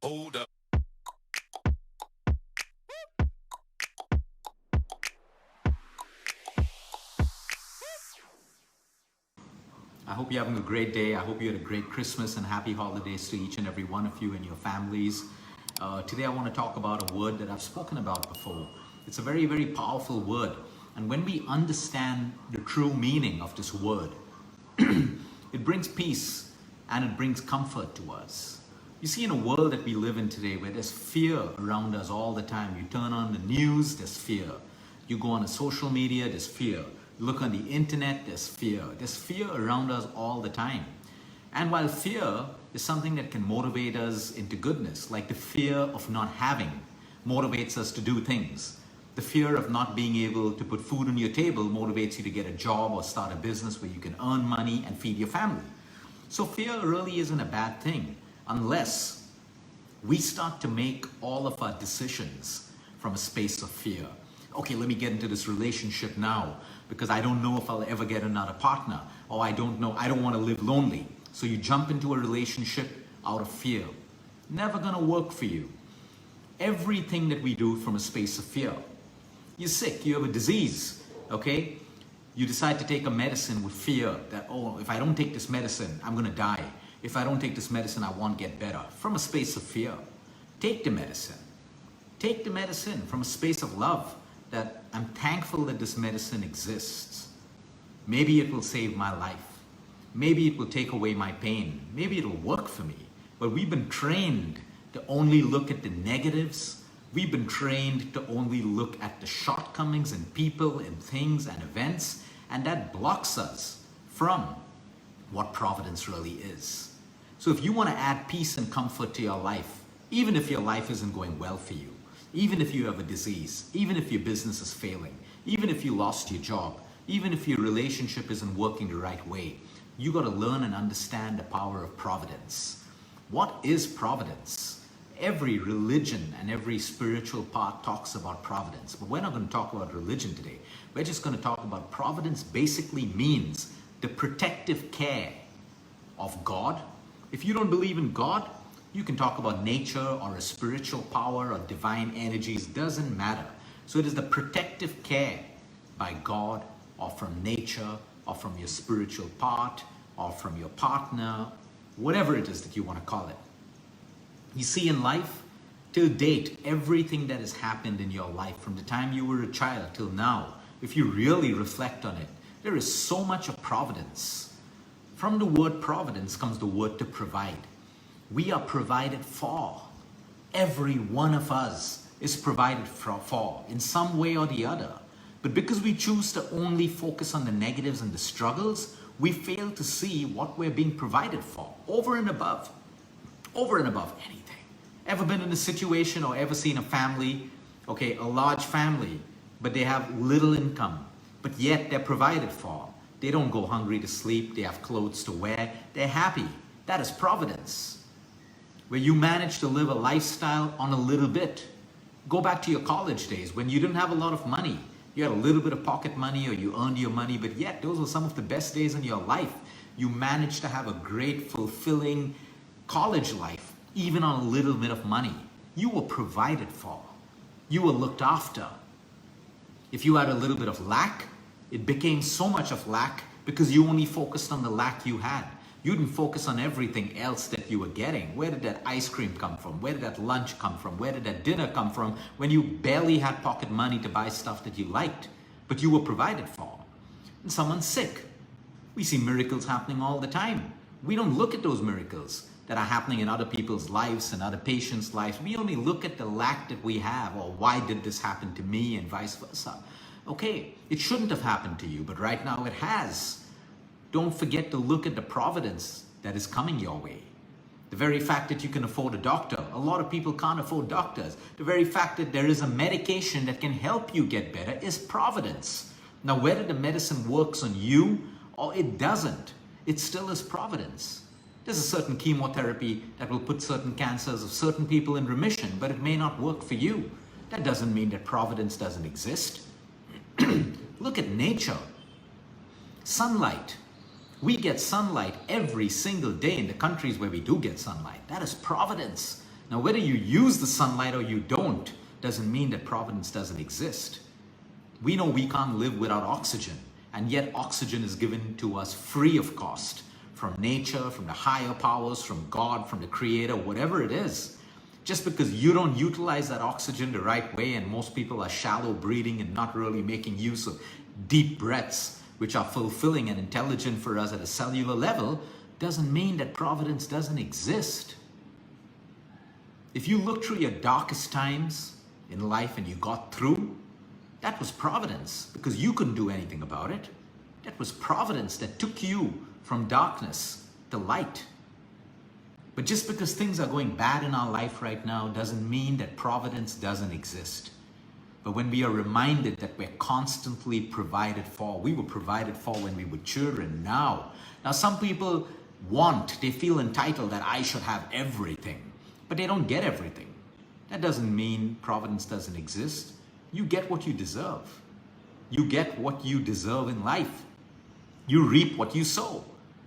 Hold up. I hope you're having a great day. I hope you had a great Christmas and happy holidays to each and every one of you and your families. Today I want to talk about a word that I've spoken about before. It's a very, very powerful word. And when we understand the true meaning of this word, it brings peace and it brings comfort to us. You see, in a world that we live in today where there's fear around us all the time, you turn on the news, there's fear. You go on to social media, there's fear. You look on the internet, there's fear. There's fear around us all the time. And while fear is something that can motivate us into goodness, like the fear of not having motivates us to do things. The fear of not being able to put food on your table motivates you to get a job or start a business where you can earn money and feed your family. So fear really isn't a bad thing unless we start to make all of our decisions from a space of fear. Okay, let me get into this relationship now because I don't know if I'll ever get another partner, or I don't want to live lonely. So you jump into a relationship out of fear. Never gonna work for you. Everything that we do from a space of fear. You're sick, you have a disease, okay? You decide to take a medicine with fear that, oh, if I don't take this medicine, I'm gonna die. If I don't take this medicine, I won't get better. From a space of fear. Take the medicine. Take the medicine from a space of love, that I'm thankful that this medicine exists. Maybe it will save my life. Maybe it will take away my pain. Maybe it'll work for me. But we've been trained to only look at the negatives. We've been trained to only look at the shortcomings in people and things and events, and that blocks us from what providence really is. So if you want to add peace and comfort to your life, even if your life isn't going well for you, even if you have a disease, even if your business is failing, even if you lost your job, even if your relationship isn't working the right way, you got to learn and understand the power of providence. What is providence? Every religion and every spiritual path talks about providence, but we're not going to talk about religion today. We're just going to talk about providence. Basically means the protective care of God. If you don't believe in God, you can talk about nature or a spiritual power or divine energies, doesn't matter. So it is the protective care by God or from nature or from your spiritual part or from your partner, whatever it is that you want to call it. You see, in life, till date, everything that has happened in your life from the time you were a child till now, if you really reflect on it, there is so much of providence. From the word providence comes the word to provide. We are provided for. Every one of us is provided for in some way or the other. But because we choose to only focus on the negatives and the struggles, we fail to see what we're being provided for over and above anything. Ever been in a situation or ever seen a family, okay, a large family, but they have little income, but yet they're provided for. They don't go hungry to sleep. They have clothes to wear. They're happy. That is providence. Where you manage to live a lifestyle on a little bit. Go back to your college days when you didn't have a lot of money. You had a little bit of pocket money or you earned your money, but yet those were some of the best days in your life. You managed to have a great, fulfilling college life, even on a little bit of money. You were provided for. You were looked after. If you had a little bit of lack, it became so much of lack because you only focused on the lack you had. You didn't focus on everything else that you were getting. Where did that ice cream come from? Where did that lunch come from? Where did that dinner come from when you barely had pocket money to buy stuff that you liked, but you were provided for? And someone's sick. We see miracles happening all the time. We don't look at those miracles that are happening in other people's lives and other patients' lives. We only look at the lack that we have, or why did this happen to me, and vice versa. Okay, it shouldn't have happened to you, but right now it has. Don't forget to look at the providence that is coming your way. The very fact that you can afford a doctor. A lot of people can't afford doctors. The very fact that there is a medication that can help you get better is providence. Now, whether the medicine works on you or it doesn't, it still is providence. There's a certain chemotherapy that will put certain cancers of certain people in remission, but it may not work for you. That doesn't mean that providence doesn't exist. Look at nature. Sunlight. We get sunlight every single day in the countries where we do get sunlight. That is providence. Now, whether you use the sunlight or you don't doesn't mean that providence doesn't exist. We know we can't live without oxygen, and yet oxygen is given to us free of cost from nature, from the higher powers, from God, from the Creator, whatever it is. Just because you don't utilize that oxygen the right way, and most people are shallow breathing and not really making use of deep breaths, which are fulfilling and intelligent for us at a cellular level, doesn't mean that providence doesn't exist. If you look through your darkest times in life and you got through, that was providence, because you couldn't do anything about it. That was providence that took you from darkness to light. But just because things are going bad in our life right now doesn't mean that providence doesn't exist. But when we are reminded that we're constantly provided for, we were provided for when we were children. Now some people they feel entitled that I should have everything, but they don't get everything. That doesn't mean providence doesn't exist. You get what you deserve. You get what you deserve in life. You reap what you sow.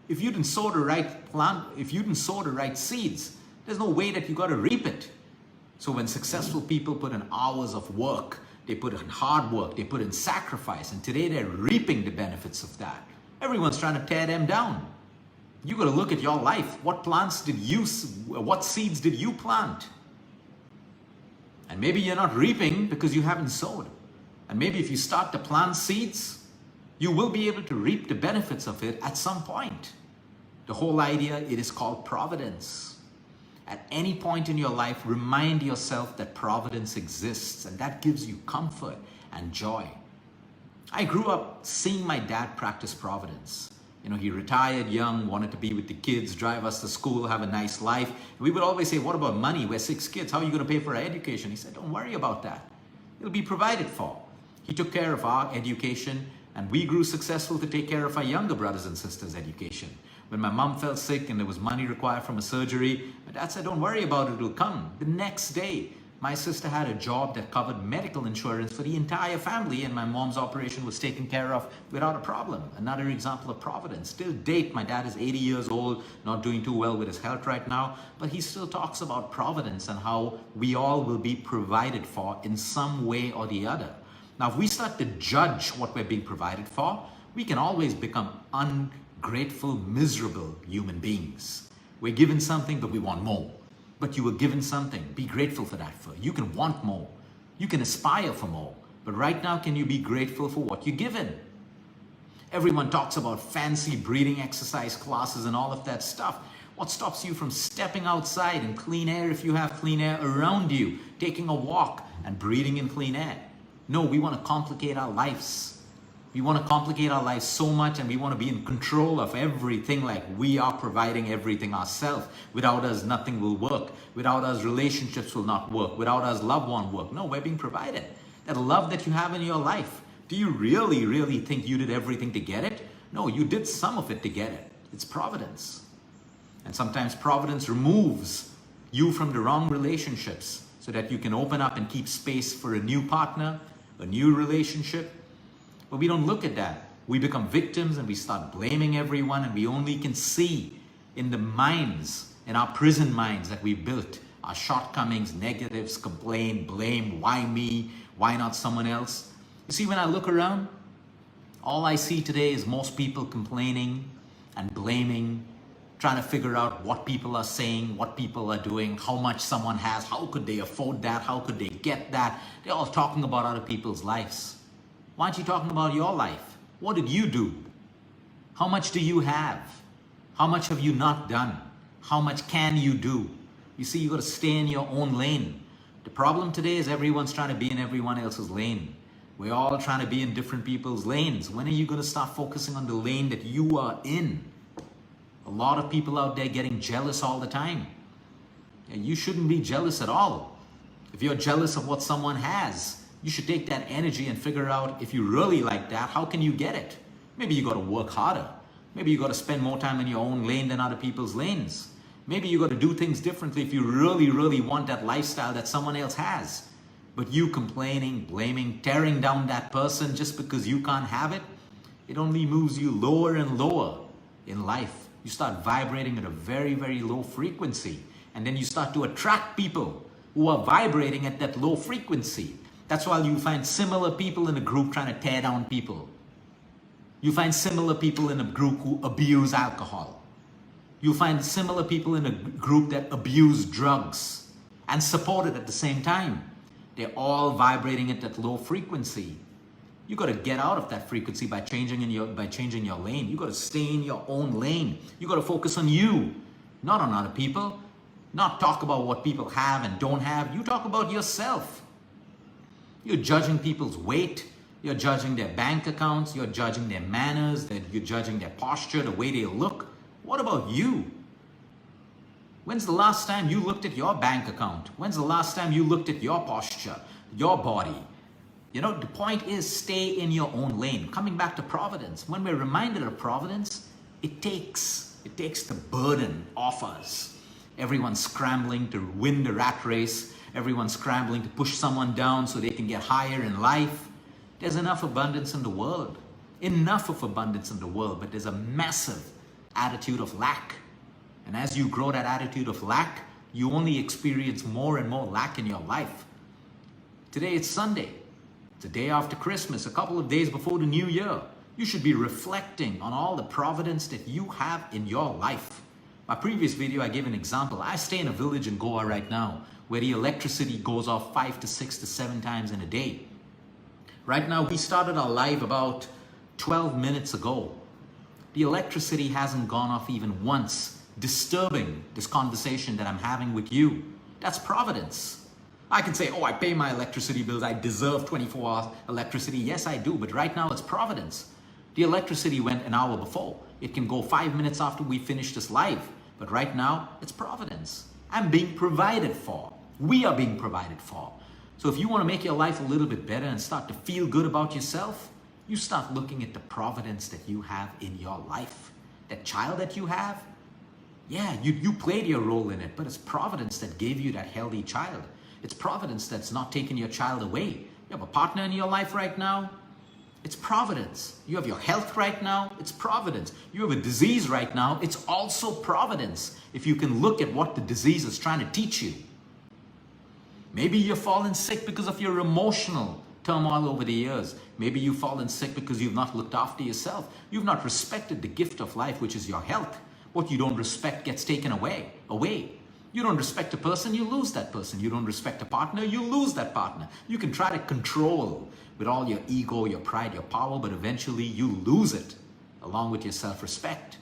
If you didn't sow the right plant, if you didn't sow the right seeds, there's no way that you got to reap it. So when successful people put in hours of work, they put in hard work, they put in sacrifice, and today they're reaping the benefits of that. Everyone's trying to tear them down. You got to look at your life. What seeds did you plant? And maybe you're not reaping because you haven't sowed. And maybe if you start to plant seeds, you will be able to reap the benefits of it at some point. The whole idea, it is called providence. At any point in your life, remind yourself that providence exists, and that gives you comfort and joy. I grew up seeing my dad practice providence. He retired young, wanted to be with the kids, drive us to school, have a nice life. We would always say, what about money? We're 6 kids. How are you going to pay for our education? He said, don't worry about that. It'll be provided for. He took care of our education, and we grew successful to take care of our younger brothers and sisters' education. When my mom fell sick and there was money required from a surgery, my dad said, don't worry about it, it'll come. The next day, my sister had a job that covered medical insurance for the entire family, and my mom's operation was taken care of without a problem. Another example of providence. Till date, my dad is 80 years old, not doing too well with his health right now, but he still talks about providence and how we all will be provided for in some way or the other. Now, if we start to judge what we're being provided for, we can always become ungrateful, miserable human beings. We're given something, but we want more. But you were given something. Be grateful for that. You can want more. You can aspire for more. But right now, can you be grateful for what you're given? Everyone talks about fancy breathing exercise classes and all of that stuff. What stops you from stepping outside in clean air if you have clean air around you, taking a walk and breathing in clean air? No, we want to complicate our lives. We want to complicate our lives so much, and we want to be in control of everything, like we are providing everything ourselves. Without us, nothing will work. Without us, relationships will not work. Without us, love won't work. No, we're being provided. That love that you have in your life, do you really, really think you did everything to get it? No, you did some of it to get it. It's providence. And sometimes providence removes you from the wrong relationships so that you can open up and keep space for a new partner, a new relationship. But we don't look at that. We become victims and we start blaming everyone, and we only can see in the minds, in our prison minds that we built, our shortcomings, negatives, complain, blame, why me, why not someone else? You see, when I look around, all I see today is most people complaining and blaming, trying to figure out what people are saying, what people are doing, how much someone has, how could they afford that, how could they get that. They're all talking about other people's lives. Why aren't you talking about your life? What did you do? How much do you have? How much have you not done? How much can you do? You see, you got to stay in your own lane. The problem today is everyone's trying to be in everyone else's lane. We're all trying to be in different people's lanes. When are you going to start focusing on the lane that you are in? A lot of people out there getting jealous all the time. And you shouldn't be jealous at all. If you're jealous of what someone has, you should take that energy and figure out, if you really like that, how can you get it? Maybe you got to work harder. Maybe you got to spend more time in your own lane than other people's lanes. Maybe you got to do things differently if you really, really want that lifestyle that someone else has. But you complaining, blaming, tearing down that person just because you can't have it, it only moves you lower and lower in life. You start vibrating at a very, very low frequency. And then you start to attract people who are vibrating at that low frequency. That's why you find similar people in a group trying to tear down people. You find similar people in a group who abuse alcohol. You find similar people in a group that abuse drugs and support it at the same time. They're all vibrating at that low frequency. You got to get out of that frequency by changing your lane. You got to stay in your own lane. You got to focus on you, not on other people. Not talk about what people have and don't have. You talk about yourself. You're judging people's weight. You're judging their bank accounts. You're judging their manners. You're judging their posture, the way they look. What about you? When's the last time you looked at your bank account? When's the last time you looked at your posture, your body? You know, the point is stay in your own lane. Coming back to providence, when we're reminded of providence, it takes the burden off us. Everyone's scrambling to win the rat race. Everyone's scrambling to push someone down so they can get higher in life. There's enough abundance in the world. Enough of abundance in the world, but there's a massive attitude of lack. And as you grow that attitude of lack, you only experience more and more lack in your life. Today it's Sunday. It's the day after Christmas, a couple of days before the new year. You should be reflecting on all the providence that you have in your life. My previous video, I gave an example. I stay in a village in Goa right now where the electricity goes off 5 to 6 to 7 times in a day. Right now, we started our live about 12 minutes ago. The electricity hasn't gone off even once, disturbing this conversation that I'm having with you. That's providence. I can say, oh, I pay my electricity bills. I deserve 24 hours electricity. Yes, I do. But right now, it's providence. The electricity went an hour before. It can go 5 minutes after we finish this live. But right now, it's providence. I'm being provided for. We are being provided for. So if you want to make your life a little bit better and start to feel good about yourself, you start looking at the providence that you have in your life. That child that you have, yeah, you played your role in it, but it's providence that gave you that healthy child. It's providence that's not taking your child away. You have a partner in your life right now, it's providence. You have your health right now, it's providence. You have a disease right now, it's also providence. If you can look at what the disease is trying to teach you. Maybe you've fallen sick because of your emotional turmoil over the years. Maybe you've fallen sick because you've not looked after yourself. You've not respected the gift of life, which is your health. What you don't respect gets taken away. You don't respect a person, you lose that person. You don't respect a partner, you lose that partner. You can try to control with all your ego, your pride, your power, but eventually you lose it along with your self-respect.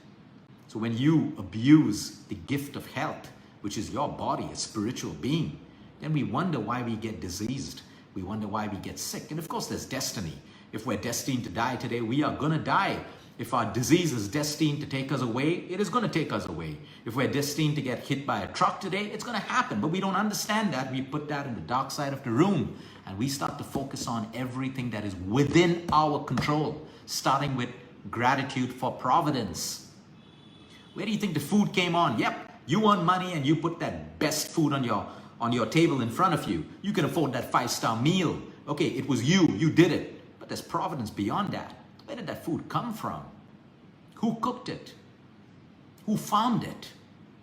So when you abuse the gift of health, which is your body, a spiritual being, then we wonder why we get diseased. We wonder why we get sick. And of course, there's destiny. If we're destined to die today, we are going to die. If our disease is destined to take us away, it is going to take us away. If we're destined to get hit by a truck today, it's going to happen. But we don't understand that. We put that in the dark side of the room. And we start to focus on everything that is within our control, starting with gratitude for providence. Where do you think the food came on? Yep, you earn money and you put that best food on your table in front of you. You can afford that 5-star meal. Okay, it was you did it. But there's providence beyond that. Where did that food come from? Who cooked it? Who farmed it?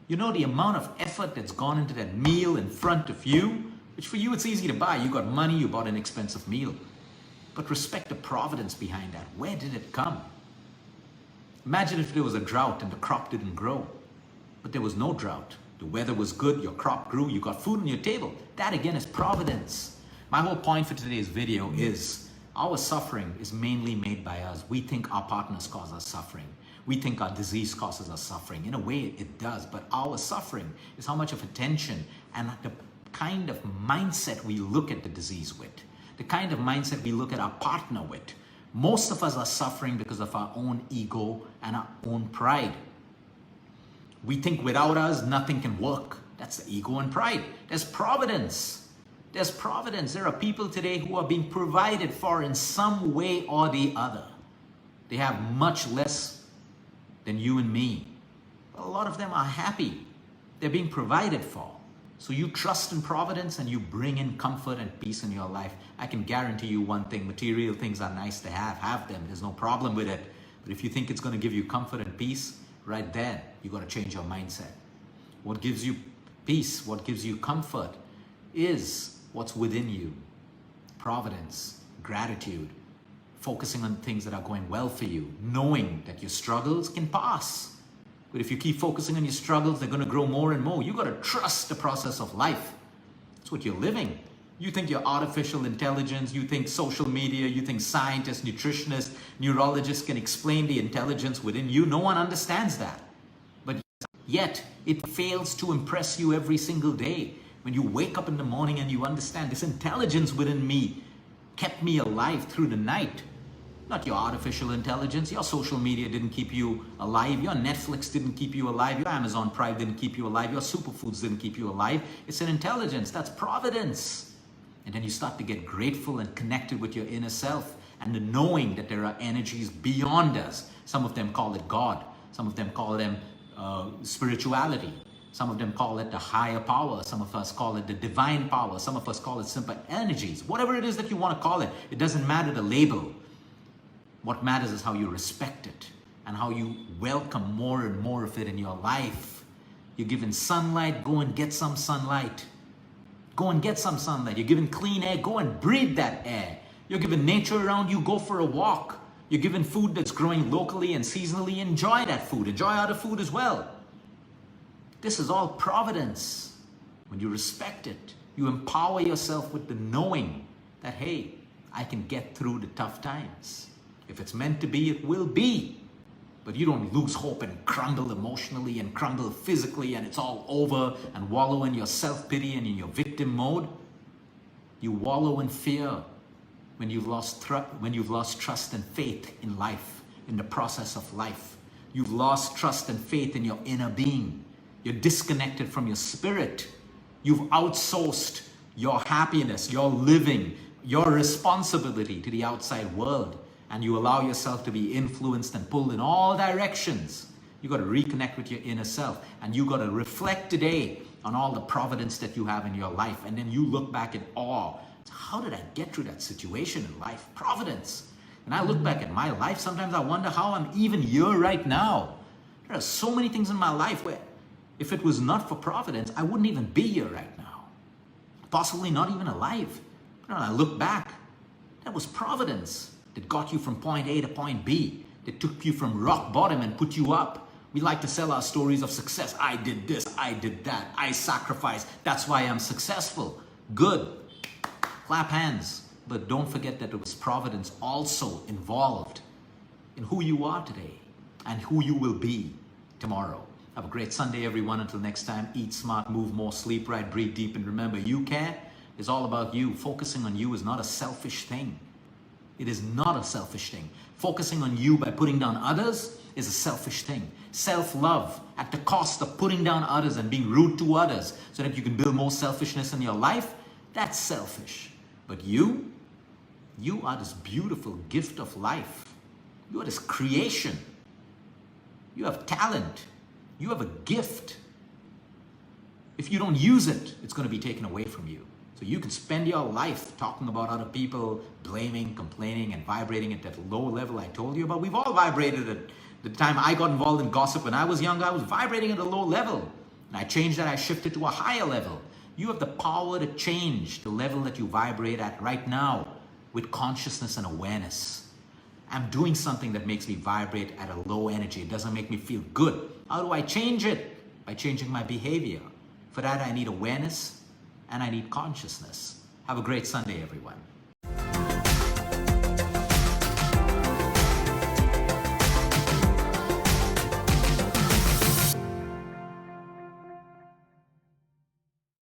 You know the amount of effort that's gone into that meal in front of you, which for you it's easy to buy. You got money, you bought an expensive meal. But respect the providence behind that. Where did it come? Imagine if there was a drought and the crop didn't grow. But there was no drought. The weather was good, your crop grew, you got food on your table. That again is providence. My whole point for today's video is our suffering is mainly made by us. We think our partners cause us suffering. We think our disease causes us suffering. In a way, it does. But our suffering is how much of attention and the kind of mindset we look at the disease with. The kind of mindset we look at our partner with. Most of us are suffering because of our own ego and our own pride. We think without us, nothing can work. That's the ego and pride. There's providence. There's providence. There are people today who are being provided for in some way or the other. They have much less than you and me. But a lot of them are happy. They're being provided for. So you trust in providence and you bring in comfort and peace in your life. I can guarantee you one thing, material things are nice to have them. There's no problem with it. But if you think it's going to give you comfort and peace, right there, you got to change your mindset. What gives you peace, what gives you comfort is what's within you. Providence, gratitude, focusing on things that are going well for you, knowing that your struggles can pass. But if you keep focusing on your struggles, they're going to grow more and more. You got to trust the process of life. That's what you're living. You think your artificial intelligence, you think social media, you think scientists, nutritionists, neurologists can explain the intelligence within you. No one understands that. But yet, it fails to impress you every single day. When you wake up in the morning and you understand this intelligence within me kept me alive through the night. Not your artificial intelligence. Your social media didn't keep you alive. Your Netflix didn't keep you alive. Your Amazon Prime didn't keep you alive. Your superfoods didn't keep you alive. It's an intelligence. That's providence. And then you start to get grateful and connected with your inner self and the knowing that there are energies beyond us. Some of them call it God. Some of them call them spirituality. Some of them call it the higher power. Some of us call it the divine power. Some of us call it simple energies. Whatever it is that you want to call it, it doesn't matter the label. What matters is how you respect it and how you welcome more and more of it in your life. You're given sunlight, go and get some sunlight. Go and get some sunlight. You're given clean air, go and breathe that air. You're given nature around you, go for a walk. You're given food that's growing locally and seasonally, enjoy that food. Enjoy other food as well. This is all providence. When you respect it, you empower yourself with the knowing that, hey, I can get through the tough times. If it's meant to be, it will be. But you don't lose hope and crumble emotionally and crumble physically and it's all over and wallow in your self-pity and in your victim mode. You wallow in fear when you've lost trust and faith in life, in the process of life. You've lost trust and faith in your inner being. You're disconnected from your spirit. You've outsourced your happiness, your living, your responsibility to the outside world. And you allow yourself to be influenced and pulled in all directions. You got to reconnect with your inner self. And you got to reflect today on all the providence that you have in your life. And then you look back in awe. How did I get through that situation in life? Providence. And I look back at my life, sometimes I wonder how I'm even here right now. There are so many things in my life where if it was not for providence, I wouldn't even be here right now. Possibly not even alive. But when I look back, that was providence that got you from point A to point B, that took you from rock bottom and put you up. We like to sell our stories of success. I did this, I did that, I sacrificed. That's why I'm successful. Good. Clap hands. But don't forget that it was providence also involved in who you are today and who you will be tomorrow. Have a great Sunday, everyone. Until next time, eat smart, move more, sleep right, breathe deep, and remember, you care is all about you. Focusing on you is not a selfish thing. It is not a selfish thing. Focusing on you by putting down others is a selfish thing. Self-love at the cost of putting down others and being rude to others so that you can build more selfishness in your life, that's selfish. But you are this beautiful gift of life. You are this creation. You have talent. You have a gift. If you don't use it, it's going to be taken away from you. So you can spend your life talking about other people, blaming, complaining, and vibrating at that low level I told you about. We've all vibrated at the time I got involved in gossip when I was younger. I was vibrating at a low level. And I changed that. I shifted to a higher level. You have the power to change the level that you vibrate at right now with consciousness and awareness. I'm doing something that makes me vibrate at a low energy. It doesn't make me feel good. How do I change it? By changing my behavior. For that, I need awareness and I need consciousness. Have a great Sunday, everyone.